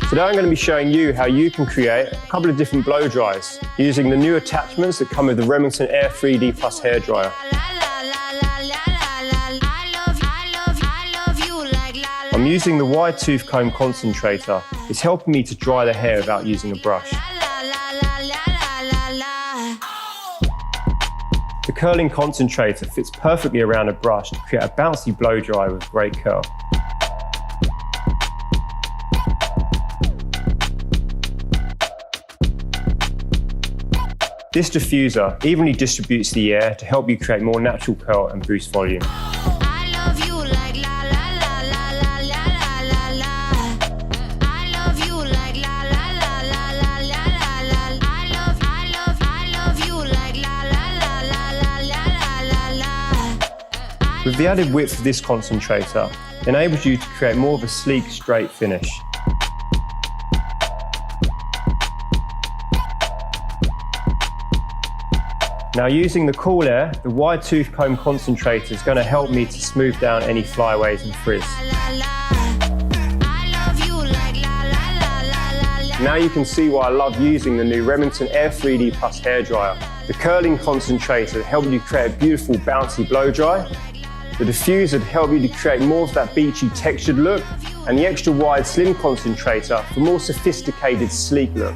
Today I'm going to be showing you how you can create a couple of different blow dries using the new attachments that come with the Remington AIR3D Plus hairdryer. I'm using the wide tooth comb concentrator. It's helping me to dry the hair without using a brush. The curling concentrator fits perfectly around a brush to create a bouncy blow dry with great curl. This diffuser evenly distributes the air to help you create more natural curl and boost volume. With the added width of this concentrator, it enables you to create more of a sleek, straight finish. Now using the Cool Air, the wide tooth comb concentrator is going to help me to smooth down any flyaways and frizz. Now you can see why I love using the new Remington AIR3D Plus hairdryer. The curling concentrator helps you create a beautiful bouncy blow dry. The diffuser helps you to create more of that beachy textured look, and the extra wide slim concentrator for more sophisticated sleek look.